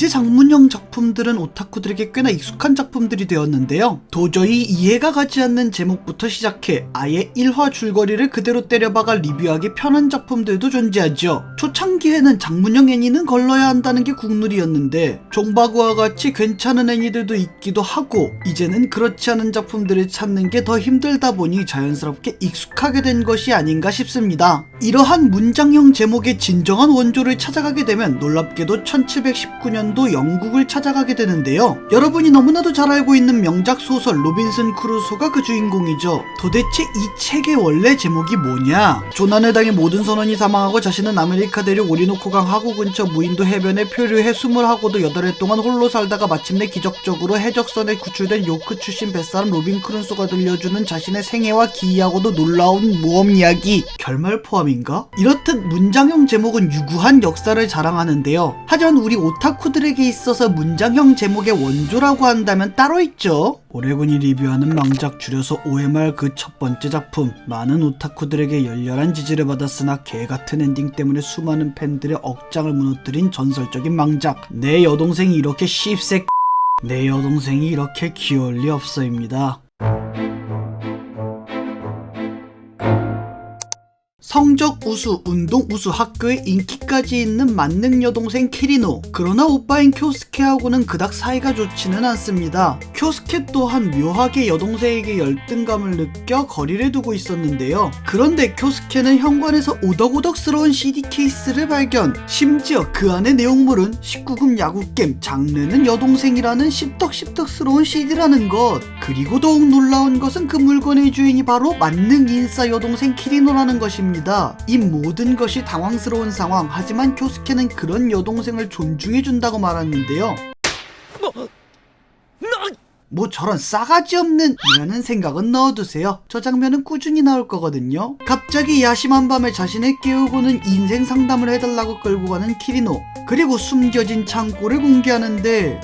이제 장문형 작품들은 오타쿠들에게 꽤나 익숙한 작품들이 되었는데요. 도저히 이해가 가지 않는 제목부터 시작해 아예 1화 줄거리를 그대로 때려박아 리뷰하기 편한 작품들도 존재하죠. 초창기에는 장문형 애니는 걸러야 한다는 게 국룰이었는데 종바구와 같이 괜찮은 애니들도 있기도 하고 이제는 그렇지 않은 작품들을 찾는 게 더 힘들다 보니 자연스럽게 익숙하게 된 것이 아닌가 싶습니다. 이러한 문장형 제목의 진정한 원조를 찾아가게 되면 놀랍게도 1719년도 영국을 찾아가게 되는데요. 여러분이 너무나도 잘 알고 있는 명작 소설 로빈슨 크루소가 그 주인공이죠. 도대체 이 책의 원래 제목이 뭐냐? 조난을 당해 모든 선원이 사망하고 자신은 아메리카 대륙 오리노코강 하구 근처 무인도 해변에 표류해 20하고도 8해 동안 홀로 살다가 마침내 기적적으로 해적선에 구출된 요크 출신 뱃사람 로빈 크루소가 들려주는 자신의 생애와 기이하고도 놀라운 모험 이야기. 결말 포함인가? 이렇듯 문장형 제목은 유구한 역사를 자랑하는데요. 하지만 우리 오타쿠들에게 있어서 문장형 제목의 원조라고 한다면 따로 있죠. 오래군이 리뷰하는 망작 줄여서 OMR 그 첫 번째 작품. 많은 오타쿠들에게 열렬한 지지를 받았으나 개같은 엔딩 때문에 수많은 팬들의 억장을 무너뜨린 전설적인 망작. 내 여동생이 이렇게 씹색 내 여동생이 이렇게 귀여울 리 없어입니다. 성적 우수, 운동 우수, 학교에 인기까지 있는 만능 여동생 키리노. 그러나 오빠인 쿄스케하고는 그닥 사이가 좋지는 않습니다. 쿄스케 또한 묘하게 여동생에게 열등감을 느껴 거리를 두고 있었는데요. 그런데 쿄스케는 현관에서 오덕오덕스러운 CD 케이스를 발견. 심지어 그 안의 내용물은 19금 야구게임, 장르는 여동생이라는 씹덕씹덕스러운 CD라는 것. 그리고 더욱 놀라운 것은 그 물건의 주인이 바로 만능 인싸 여동생 키리노라는 것입니다. 이 모든 것이 당황스러운 상황. 하지만 쿄스케는 그런 여동생을 존중해준다고 말하는데요. 뭐 저런 싸가지 없는 이라는 생각은 넣어두세요. 저 장면은 꾸준히 나올 거거든요. 갑자기 야심한 밤에 자신을 깨우고는 인생 상담을 해달라고 끌고 가는 키리노. 그리고 숨겨진 창고를 공개하는데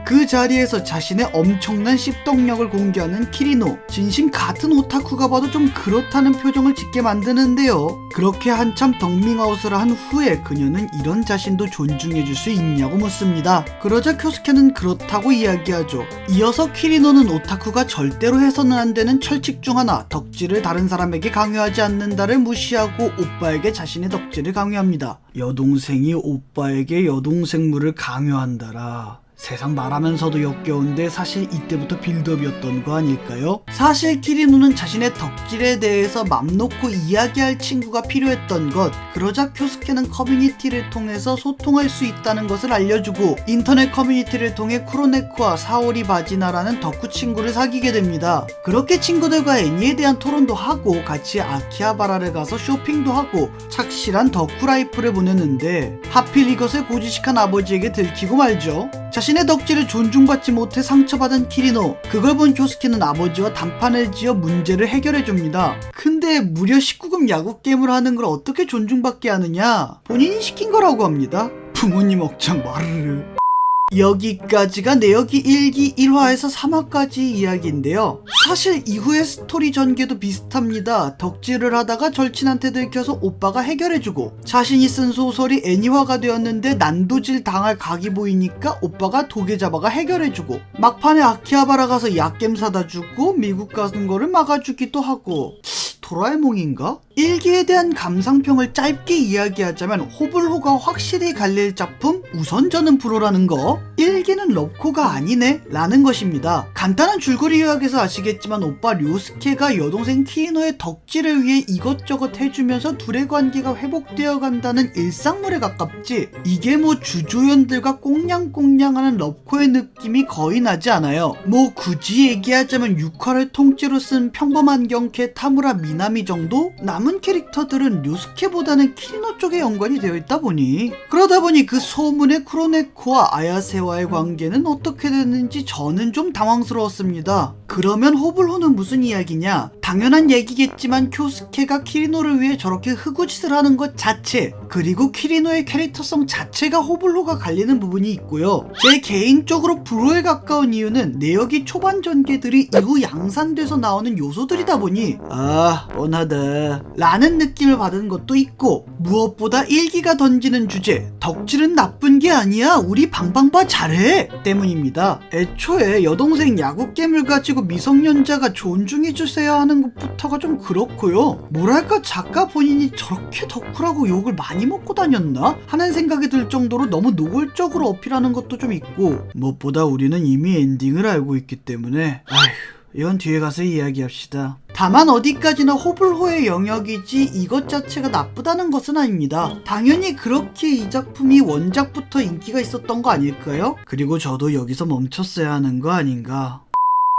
그 자리에서 자신의 엄청난 씹덕력을 공개하는 키리노. 진심 같은 오타쿠가 봐도 좀 그렇다는 표정을 짓게 만드는데요. 그렇게 한참 덕밍아웃을 한 후에 그녀는 이런 자신도 존중해줄 수 있냐고 묻습니다. 그러자 쿄스케는 그렇다고 이야기하죠. 이어서 키리노는 오타쿠가 절대로 해서는 안 되는 철칙 중 하나, 덕질을 다른 사람에게 강요하지 않는다를 무시하고 오빠에게 자신의 덕질을 강요합니다. 여동생이 오빠에게 여동생물을 강요한다라. 세상 말하면서도 역겨운데 사실 이때부터 빌드업이었던 거 아닐까요? 사실 키리노는 자신의 덕질에 대해서 맘 놓고 이야기할 친구가 필요했던 것. 그러자 쿄스케는 커뮤니티를 통해서 소통할 수 있다는 것을 알려주고 인터넷 커뮤니티를 통해 쿠로네코와 사오리 바지나라는 덕후 친구를 사귀게 됩니다. 그렇게 친구들과 애니에 대한 토론도 하고 같이 아키하바라를 가서 쇼핑도 하고 착실한 덕후 라이프를 보냈는데 하필 이것을 고지식한 아버지에게 들키고 말죠. 자신의 덕질을 존중받지 못해 상처받은 키리노. 그걸 본 쿄스케는 아버지와 단판을 지어 문제를 해결해줍니다. 근데 무려 19금 야구게임을 하는 걸 어떻게 존중받게 하느냐? 본인이 시킨 거라고 합니다. 부모님 억장 마르르. 여기까지가 내역이 1기 1화에서 3화까지 이야기인데요. 사실 이후의 스토리 전개도 비슷합니다. 덕질을 하다가 절친한테 들켜서 오빠가 해결해주고 자신이 쓴 소설이 애니화가 되었는데 난도질 당할 각이 보이니까 오빠가 도개 잡아가 해결해주고 막판에 아키하바라 가서 약겜 사다 주고 미국 가는 거를 막아주기도 하고. 도라에몽인가? 1기에 대한 감상평을 짧게 이야기하자면 호불호가 확실히 갈릴 작품? 우선 저는 불호라는 거. 1기는 럽코가 아니네? 라는 것입니다. 간단한 줄거리 요약에서 아시겠지만 오빠 료스케가 여동생 키리노의 덕질을 위해 이것저것 해주면서 둘의 관계가 회복되어 간다는 일상물에 가깝지. 이게 뭐 주조연들과 꽁냥꽁냥하는 럽코의 느낌이 거의 나지 않아요. 뭐 굳이 얘기하자면 6화를 통째로 쓴 평범한 경캐 타무라 미나미 정도? 남은 캐릭터들은 류스케보다는 키리노 쪽에 연관이 되어 있다 보니 그러다 보니 그 소문의 쿠로네코와 아야세와의 관계는 어떻게 됐는지 저는 좀 당황스러웠습니다. 그러면 호불호는 무슨 이야기냐? 당연한 얘기겠지만 쿄스케가 키리노를 위해 저렇게 흑우짓을 하는 것 자체, 그리고 키리노의 캐릭터성 자체가 호불호가 갈리는 부분이 있고요. 제 개인적으로 불호에 가까운 이유는 내역이 초반 전개들이 이후 양산돼서 나오는 요소들이다 보니 뻔하다 라는 느낌을 받은 것도 있고, 무엇보다 일기가 던지는 주제 덕질은 나쁜 게 아니야 우리 방방바 잘해 때문입니다. 애초에 여동생 야구겜을 가지고 미성년자가 존중해주세요 하는 것부터가 좀 그렇고요. 뭐랄까 작가 본인이 저렇게 덕후라고 욕을 많이 먹고 다녔나 하는 생각이 들 정도로 너무 노골적으로 어필하는 것도 좀 있고, 무엇보다 우리는 이미 엔딩을 알고 있기 때문에 이건 뒤에 가서 이야기합시다. 다만 어디까지나 호불호의 영역이지 이것 자체가 나쁘다는 것은 아닙니다. 당연히 그렇게 이 작품이 원작부터 인기가 있었던 거 아닐까요? 그리고 저도 여기서 멈췄어야 하는 거 아닌가.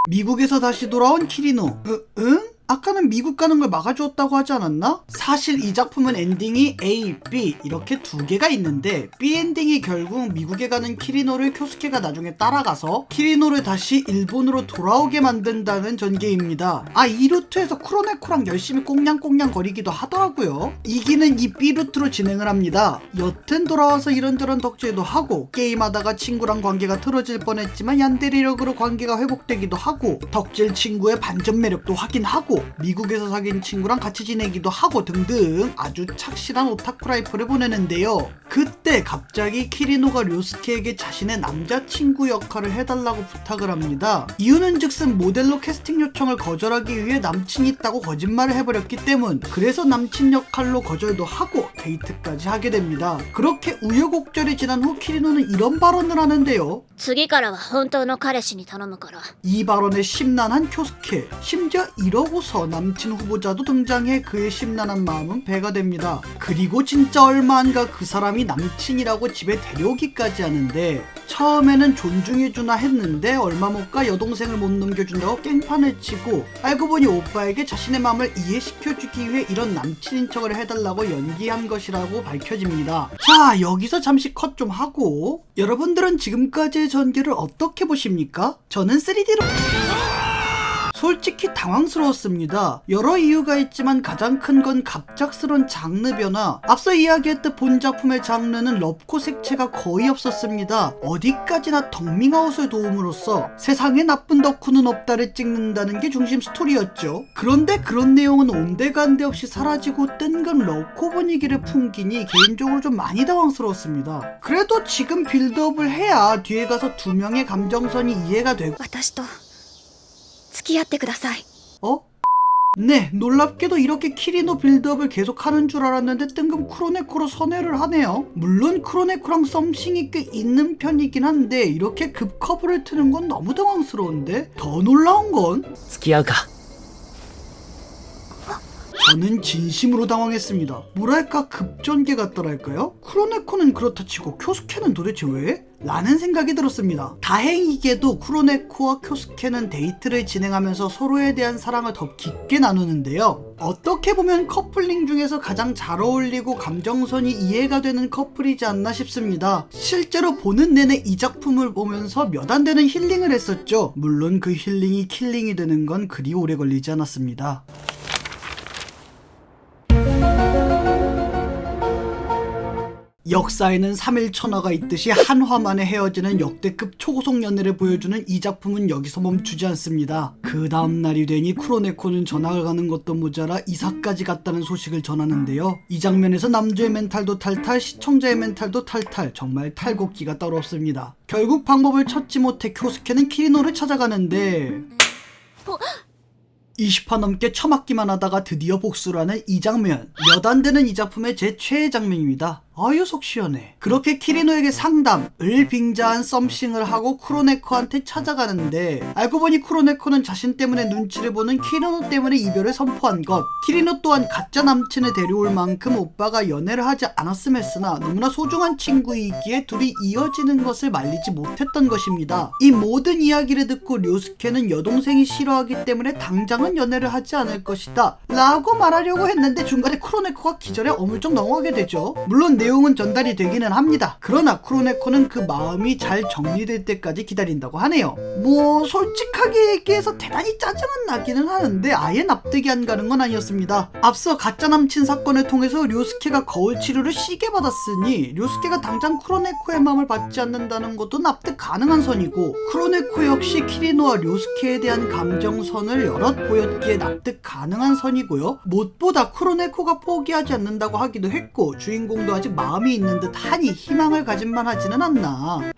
미국에서 다시 돌아온 키리노. 응? 아까는 미국 가는 걸 막아주었다고 하지 않았나? 사실 이 작품은 엔딩이 A, B 이렇게 두 개가 있는데, B 엔딩이 결국 미국에 가는 키리노를 쿄스케가 나중에 따라가서 키리노를 다시 일본으로 돌아오게 만든다는 전개입니다. 이 루트에서 쿠로네코랑 열심히 꽁냥꽁냥 거리기도 하더라고요. 이기는 이 B 루트로 진행을 합니다. 여튼 돌아와서 이런저런 덕질도 하고, 게임하다가 친구랑 관계가 틀어질 뻔했지만 얀데리력으로 관계가 회복되기도 하고, 덕질 친구의 반전 매력도 확인하고, 미국에서 사귄 친구랑 같이 지내기도 하고 등등 아주 착실한 오타쿠 라이프를 보내는데요. 그때 갑자기 키리노가 료스케에게 자신의 남자친구 역할을 해달라고 부탁을 합니다. 이유는 즉슨 모델로 캐스팅 요청을 거절하기 위해 남친이 있다고 거짓말을 해버렸기 때문. 그래서 남친 역할로 거절도 하고 데이트까지 하게 됩니다. 그렇게 우여곡절이 지난 후 키리노는 이런 발언을 하는데요. 次からは本当の彼氏に頼むから 이 발언에 심란한 쿄스케. 심지어 이러고서 남친 후보자도 등장해 그의 심란한 마음은 배가 됩니다. 그리고 진짜 얼마 안 가 그 사람이 남친이라고 집에 데려오기까지 하는데, 처음에는 존중해주나 했는데 얼마 못 가 여동생을 못 넘겨준다고 깽판을 치고, 알고 보니 오빠에게 자신의 마음을 이해시켜주기 위해 이런 남친인 척을 해달라고 연기한 것이라고 밝혀집니다. 자, 여기서 잠시 컷 좀 하고, 여러분들은 지금까지의 전개를 어떻게 보십니까? 저는 3D로 솔직히 당황스러웠습니다. 여러 이유가 있지만 가장 큰 건 갑작스런 장르 변화. 앞서 이야기했듯 본 작품의 장르는 럽코 색채가 거의 없었습니다. 어디까지나 덕밍아웃의 도움으로써 세상에 나쁜 덕후는 없다를 찍는다는 게 중심 스토리였죠. 그런데 그런 내용은 온데간데 없이 사라지고 뜬금 럽코 분위기를 풍기니 개인적으로 좀 많이 당황스러웠습니다. 그래도 지금 빌드업을 해야 뒤에 가서 두 명의 감정선이 이해가 되고, 私と付き合ってください 네, 놀랍게도 이렇게 키리노 빌드업을 계속하는 줄 알았는데 뜬금 쿠로네코로 선회를 하네요. 물론 쿠로네코랑 썸씽이 꽤 있는 편이긴 한데 이렇게 급커브를 트는 건 너무 당황스러운데, 더 놀라운 건 付き合うか 저는 진심으로 당황했습니다. 뭐랄까 급전개 같더랄까요? 쿠로네코는 그렇다 치고 쿄스케는 도대체 왜? 라는 생각이 들었습니다. 다행히게도 쿠로네코와 쿄스케는 데이트를 진행하면서 서로에 대한 사랑을 더 깊게 나누는데요. 어떻게 보면 커플링 중에서 가장 잘 어울리고 감정선이 이해가 되는 커플이지 않나 싶습니다. 실제로 보는 내내 이 작품을 보면서 몇 안 되는 힐링을 했었죠. 물론 그 힐링이 킬링이 되는 건 그리 오래 걸리지 않았습니다. 역사에는 3일 천하가 있듯이 한 화만에 헤어지는 역대급 초고속 연애를 보여주는 이 작품은 여기서 멈추지 않습니다. 그 다음날이 되니 쿠로네코는 전학을 가는 것도 모자라 이사까지 갔다는 소식을 전하는데요. 이 장면에서 남주의 멘탈도 탈탈, 시청자의 멘탈도 탈탈, 정말 탈곡기가 따로 없습니다. 결국 방법을 찾지 못해 쿄스케는 키리노를 찾아가는데 20화 넘게 처맞기만 하다가 드디어 복수를 하는 이 장면. 몇 안 되는 이 작품의 제 최애 장면입니다. 아유 속 시원해. 그렇게 키리노에게 상담을 빙자한 썸씽을 하고 쿠로네코한테 찾아가는데, 알고 보니 쿠로네코는 자신 때문에 눈치를 보는 키리노 때문에 이별을 선포한 것. 키리노 또한 가짜 남친을 데려올 만큼 오빠가 연애를 하지 않았음 했으나 너무나 소중한 친구이기에 둘이 이어지는 것을 말리지 못했던 것입니다. 이 모든 이야기를 듣고 료스케는 여동생이 싫어하기 때문에 당장은 연애를 하지 않을 것이다 라고 말하려고 했는데 중간에 쿠로네코가 기절해 어물쩍 넘어가게 되죠. 물론 내용은 전달이 되기는 합니다. 그러나 쿠로네코는 그 마음이 잘 정리될 때까지 기다린다고 하네요. 뭐 솔직하게 얘기해서 대단히 짜증은 나기는 하는데 아예 납득이 안 가는 건 아니었습니다. 앞서 가짜 남친 사건을 통해서 료스케가 거울 치료를 시게 받았으니 료스케가 당장 쿠로네코의 마음을 받지 않는다는 것도 납득 가능한 선이고, 쿠로네코 역시 키리노와 료스케에 대한 감정선을 여럿 보였기에 납득 가능한 선이고요. 무엇보다 쿠로네코가 포기하지 않는다고 하기도 했고 주인공도 아직 마음이 있는 듯 하니 희망을 가진만 하지는 않나.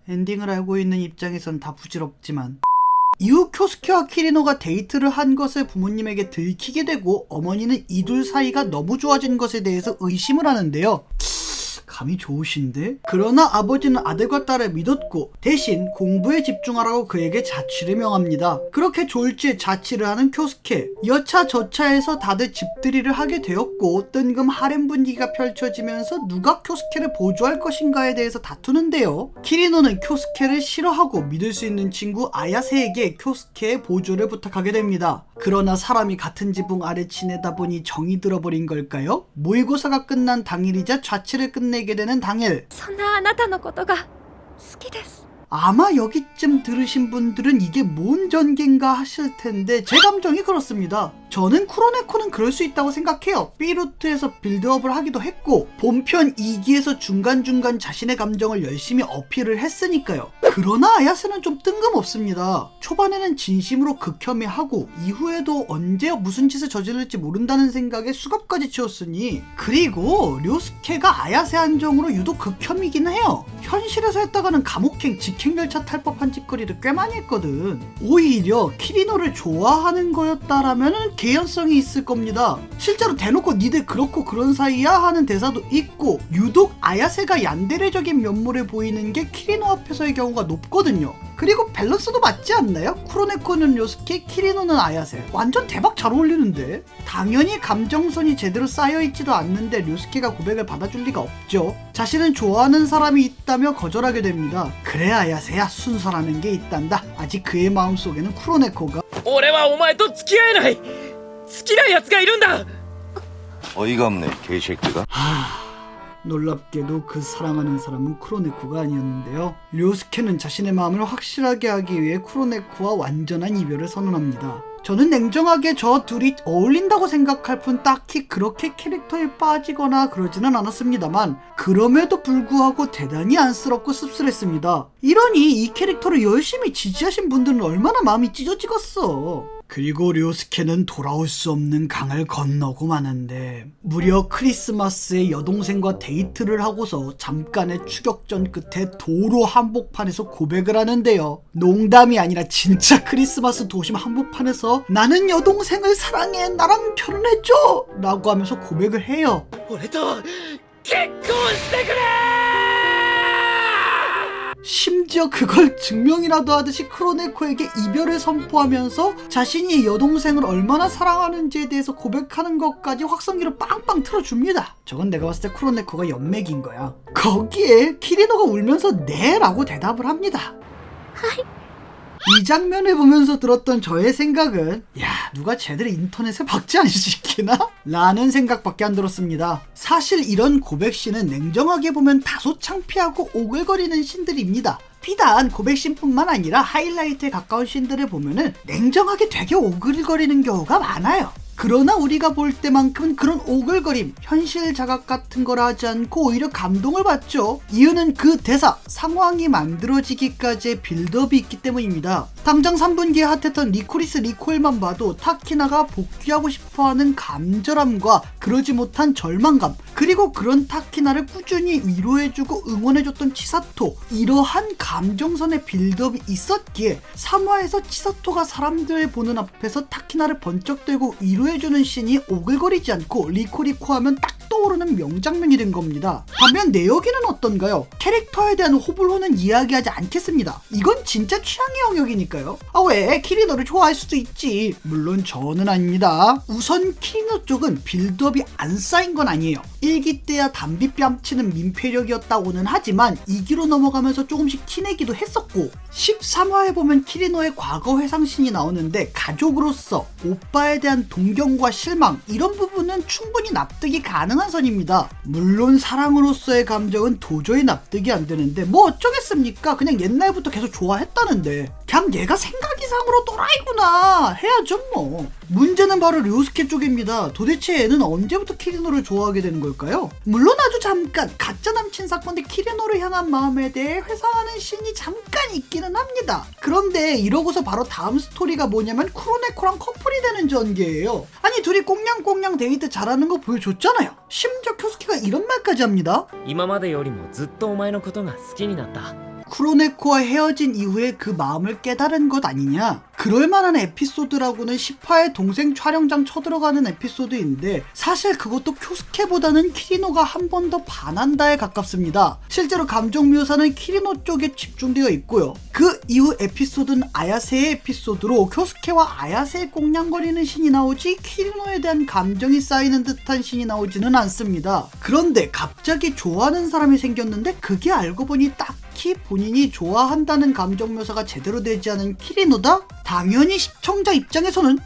엔딩을 알고 있는 입장에선 다 부질없지만. 이후 쿄스케와 키리노가 데이트를 한 것을 부모님에게 들키게 되고 어머니는 이 둘 사이가 너무 좋아진 것에 대해서 의심을 하는데요. 감이 좋으신데? 그러나 아버지는 아들과 딸을 믿었고 대신 공부에 집중하라고 그에게 자취를 명합니다. 그렇게 졸지에 자취를 하는 쿄스케. 여차저차해서 다들 집들이를 하게 되었고 뜬금 하렘 분위기가 펼쳐지면서 누가 쿄스케를 보조할 것인가에 대해서 다투는데요. 키리노는 쿄스케를 싫어하고 믿을 수 있는 친구 아야세에게 쿄스케의 보조를 부탁하게 됩니다. 그러나 사람이 같은 지붕 아래 지내다 보니 정이 들어버린 걸까요? 모의고사가 끝난 당일이자 자취를 끝내게 되는 당일. そんなあなたのことが好きです 아마 여기쯤 들으신 분들은 이게 뭔 전개인가 하실 텐데 제 감정이 그렇습니다. 저는 쿠로네코는 그럴 수 있다고 생각해요. B루트에서 빌드업을 하기도 했고 본편 2기에서 중간중간 자신의 감정을 열심히 어필을 했으니까요. 그러나 아야세는 좀 뜬금없습니다. 초반에는 진심으로 극혐해하고 이후에도 언제 무슨 짓을 저질를지 모른다는 생각에 수갑까지 채웠으니, 그리고 료스케가 아야세 한정으로 유독 극혐이긴 해요. 현실에서 했다가는 감옥행 직행열차 탈 법한 짓거리를 꽤 많이 했거든. 오히려 키리노를 좋아하는 거였다라면 개연성이 있을 겁니다. 실제로 대놓고 니들 그렇고 그런 사이야 하는 대사도 있고 유독 아야세가 얀데레적인 면모를 보이는 게 키리노 앞에서의 경우가 높거든요. 그리고 밸런스도 맞지 않나요? 쿠로네코는 료스케, 키리노는 아야세. 완전 대박 잘 어울리는데? 당연히 감정선이 제대로 쌓여있지도 않는데 료스케가 고백을 받아줄 리가 없죠. 자신은 좋아하는 사람이 있다며 거절하게 됩니다. 그래 아야세야, 순서라는 게 있단다. 아직 그의 마음속에는 쿠로네코가 俺はお前と付き合えない。好きな奴がいるんだ。 어이가 없네, 개새끼가. 놀랍게도 그 사랑하는 사람은 쿠로네코가 아니었는데요. 료스케는 자신의 마음을 확실하게 하기 위해 쿠로네코와 완전한 이별을 선언합니다. 저는 냉정하게 저 둘이 어울린다고 생각할 뿐 딱히 그렇게 캐릭터에 빠지거나 그러지는 않았습니다만 그럼에도 불구하고 대단히 안쓰럽고 씁쓸했습니다. 이러니 이 캐릭터를 열심히 지지하신 분들은 얼마나 마음이 찢어지겠어. 그리고 료스케는 돌아올 수 없는 강을 건너고 마는데 무려 크리스마스에 여동생과 데이트를 하고서 잠깐의 추격전 끝에 도로 한복판에서 고백을 하는데요. 농담이 아니라 진짜 크리스마스 도심 한복판에서 나는 여동생을 사랑해, 나랑 결혼해줘! 라고 하면서 고백을 해요. 俺と結婚してくれ。 심지어 그걸 증명이라도 하듯이 쿠로네코에게 이별을 선포하면서 자신이 여동생을 얼마나 사랑하는지에 대해서 고백하는 것까지 확성기로 빵빵 틀어줍니다. 저건 내가 봤을 때 쿠로네코가 연맥인 거야. 거기에 키리노가 울면서 네 라고 대답을 합니다. 이 장면을 보면서 들었던 저의 생각은 야, 누가 제대로 인터넷에 박제 안 시키나? 라는 생각밖에 안 들었습니다. 사실 이런 고백씬은 냉정하게 보면 다소 창피하고 오글거리는 씬들입니다. 비단 고백씬뿐만 아니라 하이라이트에 가까운 씬들을 보면은 냉정하게 되게 오글거리는 경우가 많아요. 그러나 우리가 볼 때만큼은 그런 오글거림, 현실 자각 같은 걸 하지 않고 오히려 감동을 받죠. 이유는 그 대사, 상황이 만들어지기까지의 빌드업이 있기 때문입니다. 당장 3분기에 핫했던 리코리스 리콜만 봐도 타키나가 복귀하고 싶어하는 간절함과 그러지 못한 절망감, 그리고 그런 타키나를 꾸준히 위로해주고 응원해줬던 치사토, 이러한 감정선의 빌드업이 있었기에 3화에서 치사토가 사람들 보는 앞에서 타키나를 번쩍 들고 위로해주는 씬이 오글거리지 않고 리코리코 하면 딱 떠오르는 명장면이 된 겁니다. 반면 내역이는 어떤가요? 캐릭터에 대한 호불호는 이야기하지 않겠습니다. 이건 진짜 취향의 영역이니까 있으니까요. 아, 왜? 키리노를 좋아할 수도 있지. 물론 저는 아닙니다. 우선 키리노 쪽은 빌드업이 안 쌓인 건 아니에요. 1기 때야 담비 뺨치는 민폐력이었다고는 하지만 2기로 넘어가면서 조금씩 티내기도 했었고, 13화에 보면 키리노의 과거 회상신이 나오는데 가족으로서 오빠에 대한 동경과 실망, 이런 부분은 충분히 납득이 가능한 선입니다. 물론 사랑으로서의 감정은 도저히 납득이 안 되는데 뭐 어쩌겠습니까? 그냥 옛날부터 계속 좋아했다는데 그냥 얘가 생각 이상으로 또라이구나 해야죠 뭐. 문제는 바로 료스케 쪽입니다. 도대체 얘는 언제부터 키리노를 좋아하게 되는 걸까요? 물론 아주 잠깐 가짜 남친 사건 때 키리노를 향한 마음에 대해 회상하는 씬이 잠깐 있기는 합니다. 그런데 이러고서 바로 다음 스토리가 뭐냐면 쿠로네코랑 커플이 되는 전개예요. 아니 둘이 꽁냥꽁냥 데이트 잘하는 거 보여줬잖아요. 심지어 쿄스케가 이런 말까지 합니다. 今までよりもずっとお前のことが好きになった 쿠로네코와 헤어진 이후에 그 마음을 깨달은 것 아니냐. 그럴만한 에피소드라고는 10화에 동생 촬영장 쳐들어가는 에피소드인데 사실 그것도 쿄스케보다는 키리노가 한 번 더 반한다에 가깝습니다. 실제로 감정 묘사는 키리노 쪽에 집중되어 있고요. 그 이후 에피소드는 아야세의 에피소드로 쿄스케와 아야세의 꽁냥거리는 신이 나오지 키리노에 대한 감정이 쌓이는 듯한 신이 나오지는 않습니다. 그런데 갑자기 좋아하는 사람이 생겼는데 그게 알고 보니 딱히 본인이 좋아한다는 감정 묘사가 제대로 되지 않은 키리노다? 당연히 시청자 입장에서는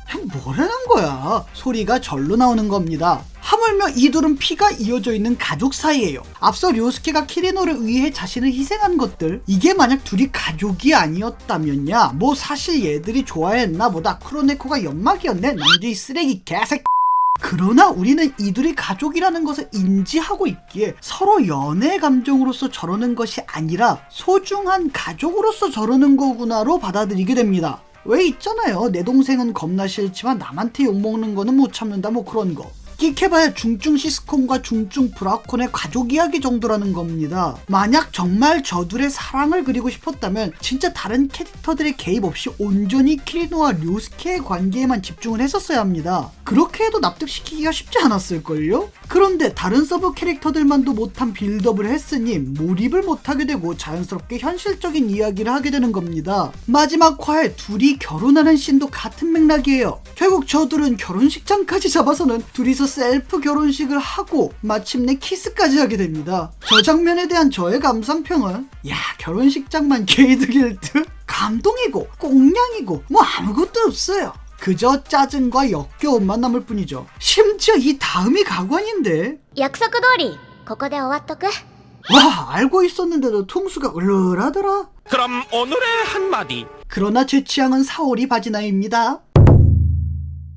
뭐라는 거야? 소리가 절로 나오는 겁니다. 하물며 이 둘은 피가 이어져 있는 가족 사이예요. 앞서 료스케가 키리노를 위해 자신을 희생한 것들, 이게 만약 둘이 가족이 아니었다면야 뭐 사실 얘들이 좋아했나 보다. 쿠로네코가 연막이었네. 남주의 쓰레기 개색. 그러나 우리는 이들이 가족이라는 것을 인지하고 있기에 서로 연애 감정으로서 저러는 것이 아니라 소중한 가족으로서 저러는 거구나로 받아들이게 됩니다. 왜 있잖아요. 내 동생은 겁나 싫지만 남한테 욕먹는 거는 못 참는다 뭐 그런 거. 끽해봐야 중증 시스콤과 중증 브라콘의 가족 이야기 정도라는 겁니다. 만약 정말 저둘의 사랑을 그리고 싶었다면 진짜 다른 캐릭터들의 개입 없이 온전히 키리노와 료스케의 관계에만 집중을 했었어야 합니다. 그렇게 해도 납득시키기가 쉽지 않았을걸요? 그런데 다른 서브 캐릭터들만도 못한 빌드업을 했으니 몰입을 못하게 되고 자연스럽게 현실적인 이야기를 하게 되는 겁니다. 마지막 화에 둘이 결혼하는 씬도 같은 맥락이에요. 결국 저둘은 결혼식장까지 잡아서는 둘이서 셀프 결혼식을 하고 마침내 키스까지 하게 됩니다. 저 장면에 대한 저의 감상평은 야, 결혼식장만 게이득일 듯? 감동이고 꽁냥이고 뭐 아무것도 없어요. 그저 짜증과 역겨움만 남을 뿐이죠. 심지어 이 다음이 가관인데. 約束通りここで終わっとく 와, 알고 있었는데도 통수가 울울하더라. 그럼 오늘의 한마디. 그러나 제 취향은 사오리 바지나입니다.